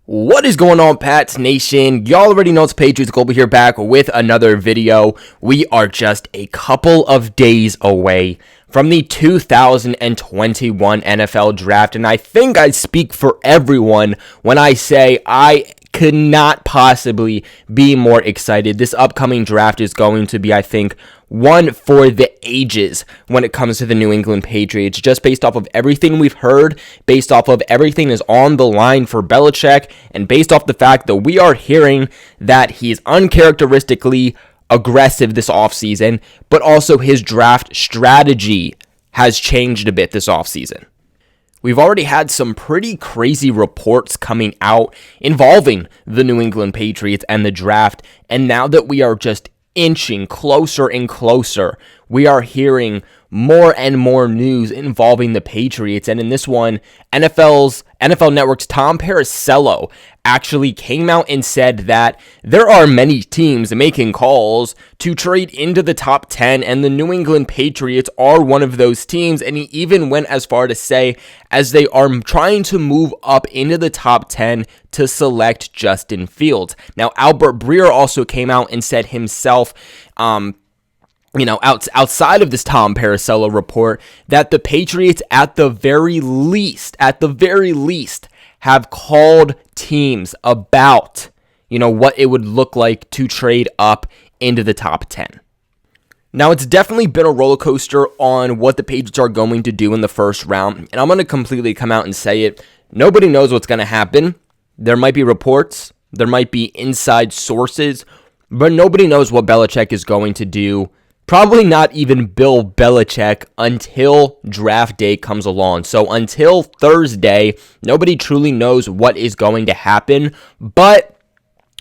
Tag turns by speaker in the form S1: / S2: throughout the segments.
S1: What is going on, Pats Nation? Y'all already know it's Patriots Global here, back with another video. We are just a couple of days away from the 2021 NFL Draft, and I think I speak for everyone when I say I could not possibly be more excited. This upcoming draft is going to be, I think, one for the ages when it comes to the New England Patriots, just based off of everything we've heard, based off of everything is on the line for Belichick, and based off the fact that we are hearing that he's uncharacteristically aggressive this offseason, but also his draft strategy has changed a bit this offseason. We've already had some pretty crazy reports coming out involving the New England Patriots and the draft, and now that we are just inching closer and closer, we are hearing more and more news involving the Patriots. And in this one, NFL Network's Tom Paracello actually came out and said that there are many teams making calls to trade into the top 10, and the New England Patriots are one of those teams. And he even went as far to say as they are trying to move up into the top 10 to select Justin Fields. Now, Albert Breer also came out and said himself, outside of this Tom Paracello report, that the Patriots at the very least, have called teams about, what it would look like to trade up into the top 10. Now, it's definitely been a roller coaster on what the Patriots are going to do in the first round, and I'm going to completely come out and say it. Nobody knows what's going to happen. There might be reports, there might be inside sources, but nobody knows what Belichick is going to do. Probably not even Bill Belichick until draft day comes along. So until Thursday, nobody truly knows what is going to happen. But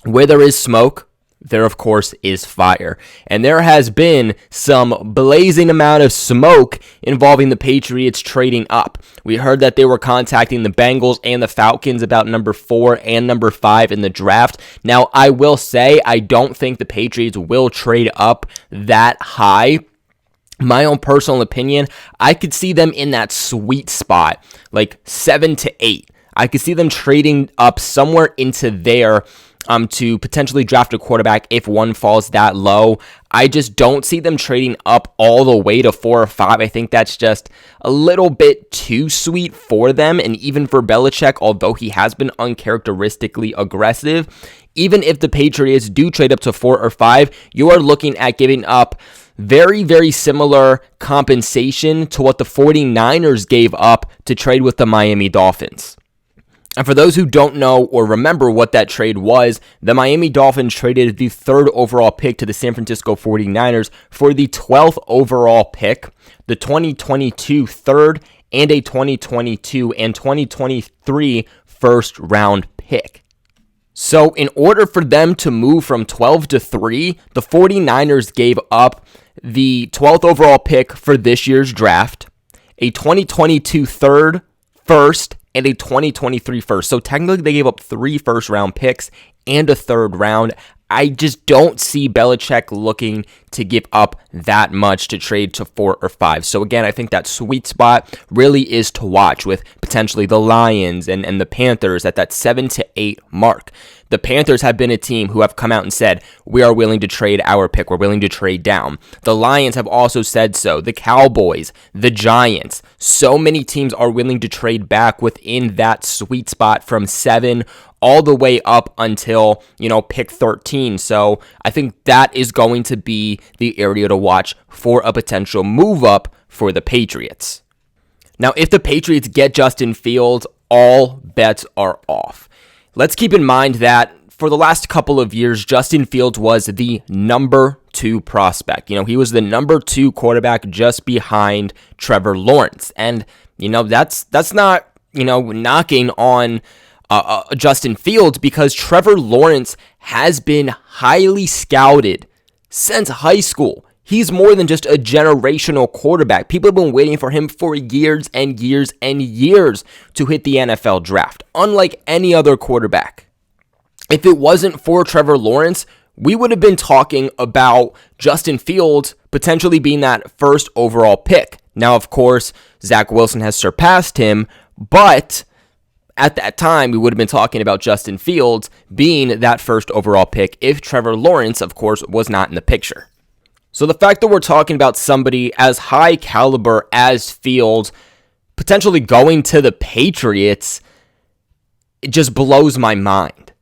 S1: where there is smoke, there of course is fire. And there has been some blazing amount of smoke involving the Patriots trading up. We heard that they were contacting the Bengals and the Falcons about number 4 and number 5 in the draft. Now, I will say I don't think the Patriots will trade up that high. My own personal opinion, I could see them in that sweet spot, like 7 to 8. I could see them trading up somewhere into there to potentially draft a quarterback if one falls that low. I just don't see them trading up all the way to 4 or 5. I think that's just a little bit too sweet for them, and even for Belichick, although he has been uncharacteristically aggressive. Even if the Patriots do trade up to 4 or 5, you are looking at giving up very, very similar compensation to what the 49ers gave up to trade with the Miami Dolphins. And for those who don't know or remember what that trade was, the Miami Dolphins traded the 3rd overall pick to the San Francisco 49ers for the 12th overall pick, the 2022 3rd, and a 2022 and 2023 first round pick. So in order for them to move from 12 to 3, the 49ers gave up the 12th overall pick for this year's draft, a 2022 3rd, first, and a 2023 first. So technically they gave up 3 first-round picks and a 3rd round. I just don't see Belichick looking to give up that much to trade to 4 or 5. So again, I think that sweet spot really is to watch with potentially the Lions and the Panthers at that 7 to 8 mark. The Panthers have been a team who have come out and said, we are willing to trade our pick. We're willing to trade down. The Lions have also said so. The Cowboys, the Giants, so many teams are willing to trade back within that sweet spot from 7 all the way up until, pick 13. So I think that is going to be the area to watch for a potential move up for the Patriots. Now, if the Patriots get Justin Fields, all bets are off. Let's keep in mind that for the last couple of years, Justin Fields was the number 2 prospect. He was the number 2 quarterback just behind Trevor Lawrence. And, that's not, knocking on Justin Fields, because Trevor Lawrence has been highly scouted since high school. He's more than just a generational quarterback. People have been waiting for him for years and years and years to hit the NFL draft, unlike any other quarterback. If it wasn't for Trevor Lawrence, we would have been talking about Justin Fields potentially being that 1st overall pick. Now, of course, Zach Wilson has surpassed him, but at that time, we would have been talking about Justin Fields being that first overall pick if Trevor Lawrence, of course, was not in the picture. So the fact that we're talking about somebody as high caliber as Fields potentially going to the Patriots, it just blows my mind.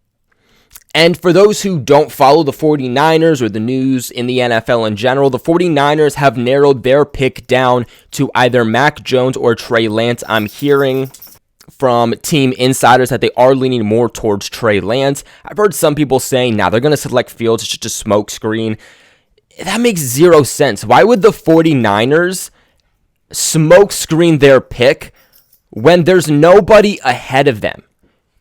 S1: And for those who don't follow the 49ers or the news in the NFL in general, the 49ers have narrowed their pick down to either Mac Jones or Trey Lance. I'm hearing from team insiders that they are leaning more towards Trey Lance. I've heard some people saying, now they're going to select Fields, it's just a smokescreen. That makes zero sense. Why would the 49ers smokescreen their pick when there's nobody ahead of them?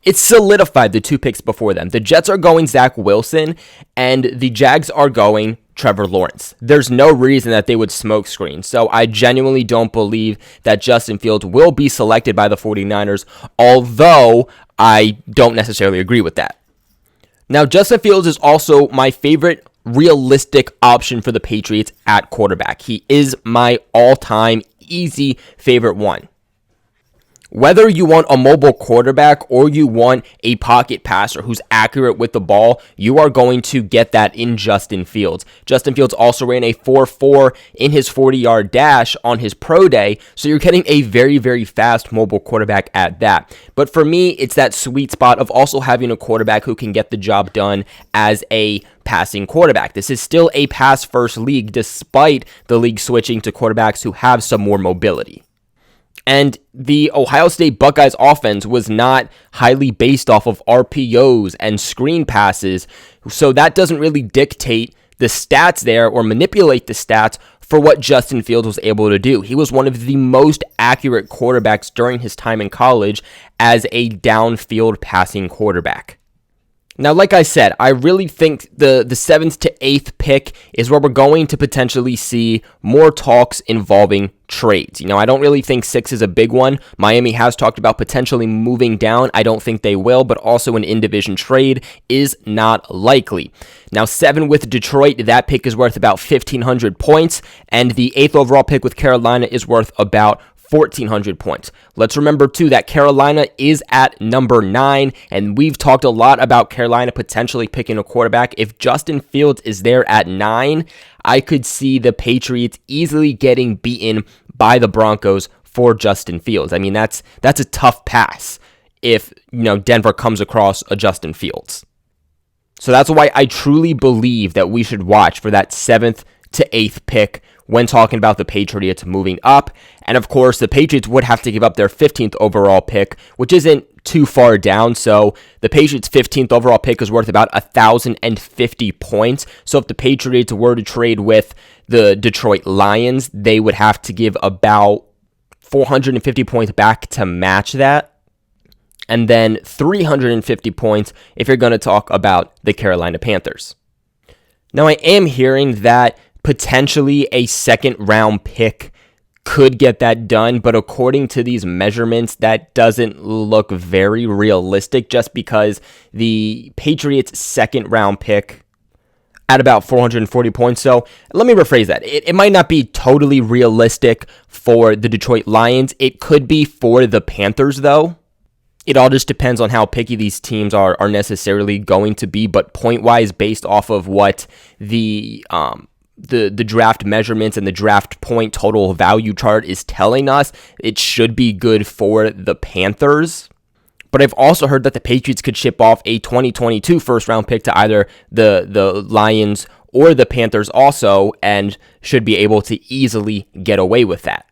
S1: It's solidified the two picks before them. The Jets are going Zach Wilson, and the Jags are going Trevor Lawrence. There's no reason that they would smokescreen. So I genuinely don't believe that Justin Fields will be selected by the 49ers, although I don't necessarily agree with that. Now, Justin Fields is also my favorite realistic option for the Patriots at quarterback. He is my all-time easy favorite one. Whether you want a mobile quarterback or you want a pocket passer who's accurate with the ball, you are going to get that in Justin Fields. Justin Fields also ran a 4.4 in his 40-yard dash on his pro day, so you're getting a very, very fast mobile quarterback at that. But for me, it's that sweet spot of also having a quarterback who can get the job done as a passing quarterback. This is still a pass-first league, despite the league switching to quarterbacks who have some more mobility. And the Ohio State Buckeyes offense was not highly based off of RPOs and screen passes, so that doesn't really dictate the stats there or manipulate the stats for what Justin Fields was able to do. He was one of the most accurate quarterbacks during his time in college as a downfield passing quarterback. Now, like I said, I really think the 7th to 8th pick is where we're going to potentially see more talks involving trades. I don't really think 6 is a big one. Miami has talked about potentially moving down. I don't think they will, but also an in-division trade is not likely. Now, 7 with Detroit, that pick is worth about 1,500 points, and the 8th overall pick with Carolina is worth about 1,400 points. Let's remember, too, that Carolina is at number 9, and we've talked a lot about Carolina potentially picking a quarterback. If Justin Fields is there at 9, I could see the Patriots easily getting beaten by the Broncos for Justin Fields. I mean, that's a tough pass if, Denver comes across a Justin Fields. So that's why I truly believe that we should watch for that 7th to 8th pick when talking about the Patriots moving up. And of course, the Patriots would have to give up their 15th overall pick, which isn't too far down. So the Patriots' 15th overall pick is worth about 1,050 points. So if the Patriots were to trade with the Detroit Lions, they would have to give about 450 points back to match that. And then 350 points if you're going to talk about the Carolina Panthers. Now, I am hearing that potentially a second round pick could get that done, but according to these measurements, that doesn't look very realistic just because the Patriots' second round pick at about 440 points. So let me rephrase that. It might not be totally realistic for the Detroit Lions. It could be for the Panthers, though. It all just depends on how picky these teams are necessarily going to be, but point-wise, based off of what the draft measurements and the draft point total value chart is telling us, it should be good for the Panthers. But I've also heard that the Patriots could ship off a 2022 first-round pick to either the Lions or the Panthers also, and should be able to easily get away with that.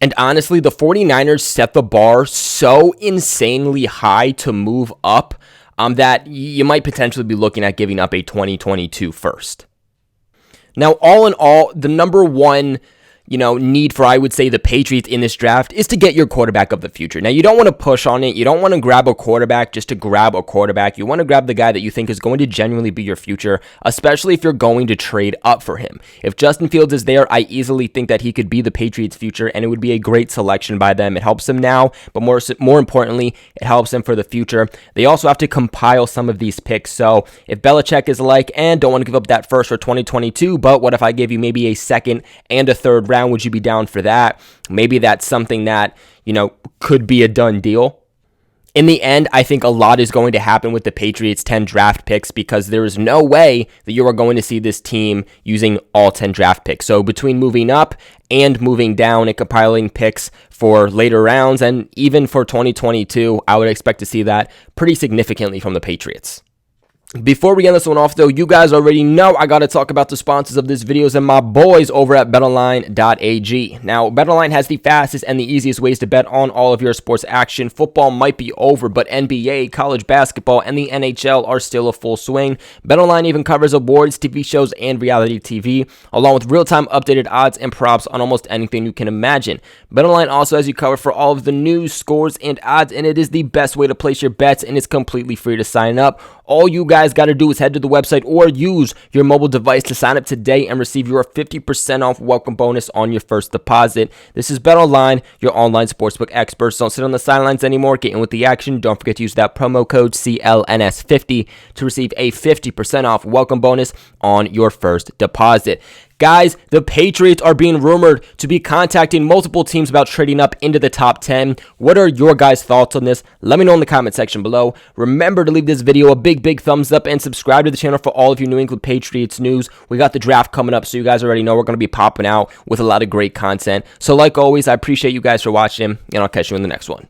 S1: And honestly, the 49ers set the bar so insanely high to move up that you might potentially be looking at giving up a 2022 first. Now, all in all, the number one need for, I would say, the Patriots in this draft is to get your quarterback of the future. Now, you don't want to push on it. You don't want to grab a quarterback just to grab a quarterback. You want to grab the guy that you think is going to genuinely be your future, especially if you're going to trade up for him. If Justin Fields is there, I easily think that he could be the Patriots' future, and it would be a great selection by them. It helps them now, but more importantly, it helps them for the future. They also have to compile some of these picks. So if Belichick is like, and don't want to give up that first for 2022, but what if I give you maybe a second and a third round? Would you be down for that? Maybe that's something that, could be a done deal. In the end, I think a lot is going to happen with the Patriots' 10 draft picks because there is no way that you are going to see this team using all 10 draft picks. So between moving up and moving down and compiling picks for later rounds and even for 2022, I would expect to see that pretty significantly from the Patriots. Before we end this one off, though, you guys already know I got to talk about the sponsors of this videos and my boys over at betonline.ag. Now, BetOnline has the fastest and the easiest ways to bet on all of your sports action. Football might be over, but NBA, college basketball, and the NHL are still a full swing. BetOnline even covers awards, TV shows, and reality TV, along with real-time updated odds and props on almost anything you can imagine. BetOnline also has you covered for all of the news, scores, and odds, and it is the best way to place your bets, and it's completely free to sign up. All you guys got to do is head to the website or use your mobile device to sign up today and receive your 50% off welcome bonus on your first deposit. This is BetOnline, your online sportsbook experts. Don't sit on the sidelines anymore. Get in with the action. Don't forget to use that promo code CLNS50 to receive a 50% off welcome bonus on your first deposit. Guys, the Patriots are being rumored to be contacting multiple teams about trading up into the top 10. What are your guys' thoughts on this? Let me know in the comment section below. Remember to leave this video a big thumbs up and subscribe to the channel for all of your New England Patriots news. We got the draft coming up, so you guys already know we're going to be popping out with a lot of great content. So like always, I appreciate you guys for watching, and I'll catch you in the next one.